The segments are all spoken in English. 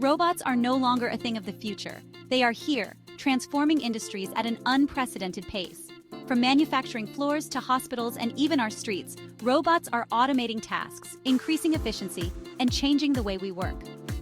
Robots are no longer a thing of the future. They are here, transforming industries at an unprecedented pace. From manufacturing floors to hospitals and even our streets, robots are automating tasks, increasing efficiency, and changing the way we work.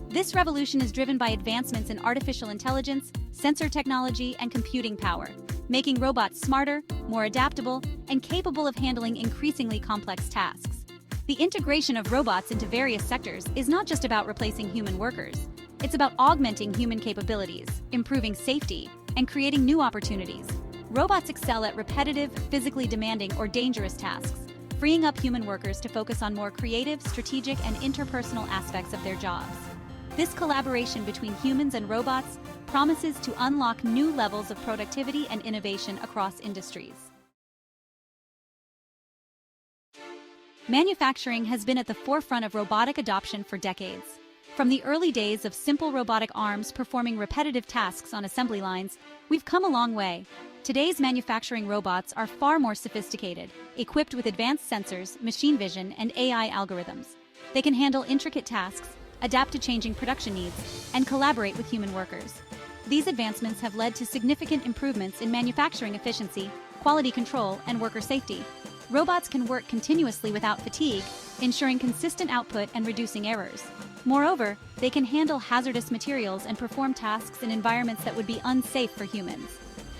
This revolution is driven by advancements in artificial intelligence, sensor technology, and computing power, making robots smarter, more adaptable, and capable of handling increasingly complex tasks. The integration of robots into various sectors is not just about replacing human workers. It's about augmenting human capabilities, improving safety, and creating new opportunities. Robots excel at repetitive, physically demanding, or dangerous tasks, freeing up human workers to focus on more creative, strategic, and interpersonal aspects of their jobs. This collaboration between humans and robots promises to unlock new levels of productivity and innovation across industries. Manufacturing has been at the forefront of robotic adoption for decades. From the early days of simple robotic arms performing repetitive tasks on assembly lines, we've come a long way. Today's manufacturing robots are far more sophisticated, equipped with advanced sensors, machine vision, and AI algorithms. They can handle intricate tasks, adapt to changing production needs, and collaborate with human workers. These advancements have led to significant improvements in manufacturing efficiency, quality control, and worker safety. Robots can work continuously without fatigue, ensuring consistent output and reducing errors. Moreover, they can handle hazardous materials and perform tasks in environments that would be unsafe for humans.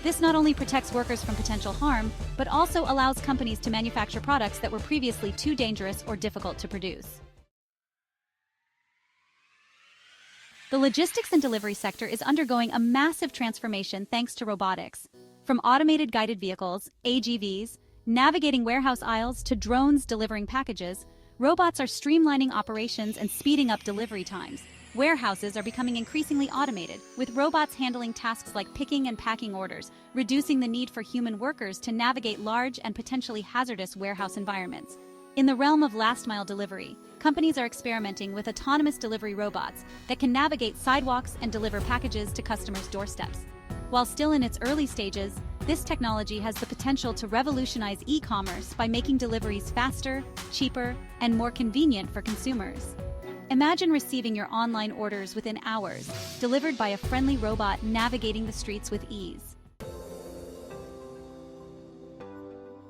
This not only protects workers from potential harm, but also allows companies to manufacture products that were previously too dangerous or difficult to produce. The logistics and delivery sector is undergoing a massive transformation thanks to robotics. From automated guided vehicles, AGVs, navigating warehouse aisles to drones delivering packages, robots are streamlining operations and speeding up delivery times. Warehouses are becoming increasingly automated, with robots handling tasks like picking and packing orders, reducing the need for human workers to navigate large and potentially hazardous warehouse environments. In the realm of last-mile delivery, companies are experimenting with autonomous delivery robots that can navigate sidewalks and deliver packages to customers' doorsteps. While still in its early stages, this technology has the potential to revolutionize e-commerce by making deliveries faster, cheaper, and more convenient for consumers. Imagine receiving your online orders within hours, delivered by a friendly robot navigating the streets with ease.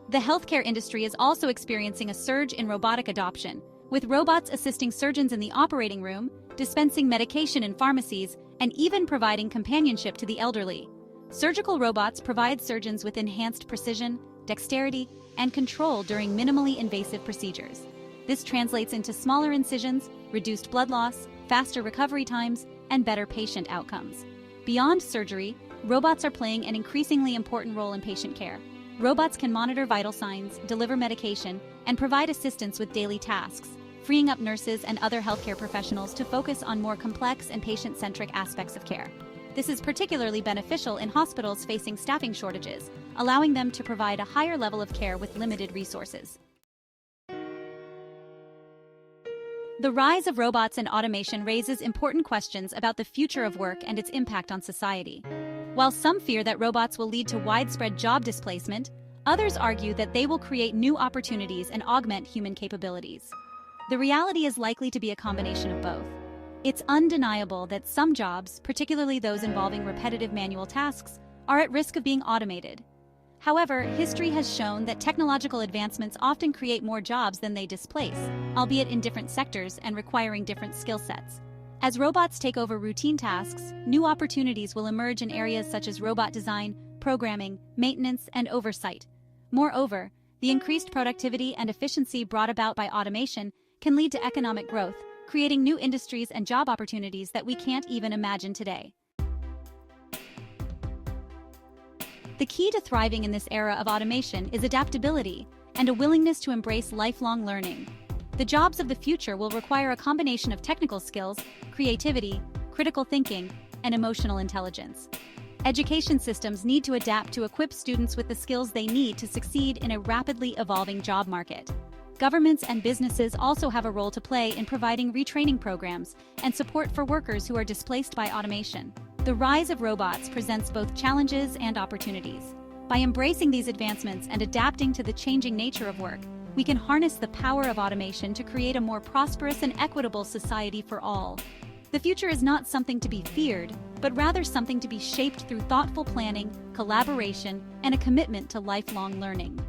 The healthcare industry is also experiencing a surge in robotic adoption, with robots assisting surgeons in the operating room, dispensing medication in pharmacies, and even providing companionship to the elderly. Surgical robots provide surgeons with enhanced precision, dexterity, and control during minimally invasive procedures. This translates into smaller incisions, reduced blood loss, faster recovery times, and better patient outcomes. Beyond surgery, robots are playing an increasingly important role in patient care. Robots can monitor vital signs, deliver medication, and provide assistance with daily tasks, freeing up nurses and other healthcare professionals to focus on more complex and patient-centric aspects of care. This is particularly beneficial in hospitals facing staffing shortages, allowing them to provide a higher level of care with limited resources. The rise of robots and automation raises important questions about the future of work and its impact on society. While some fear that robots will lead to widespread job displacement, others argue that they will create new opportunities and augment human capabilities. The reality is likely to be a combination of both. It's undeniable that some jobs, particularly those involving repetitive manual tasks, are at risk of being automated. However, history has shown that technological advancements often create more jobs than they displace, albeit in different sectors and requiring different skill sets. As robots take over routine tasks, new opportunities will emerge in areas such as robot design, programming, maintenance, and oversight. Moreover, the increased productivity and efficiency brought about by automation can lead to economic growth, creating new industries and job opportunities that we can't even imagine today. The key to thriving in this era of automation is adaptability and a willingness to embrace lifelong learning. The jobs of the future will require a combination of technical skills, creativity, critical thinking, and emotional intelligence. Education systems need to adapt to equip students with the skills they need to succeed in a rapidly evolving job market. Governments and businesses also have a role to play in providing retraining programs and support for workers who are displaced by automation. The rise of robots presents both challenges and opportunities. By embracing these advancements and adapting to the changing nature of work, we can harness the power of automation to create a more prosperous and equitable society for all. The future is not something to be feared, but rather something to be shaped through thoughtful planning, collaboration, and a commitment to lifelong learning.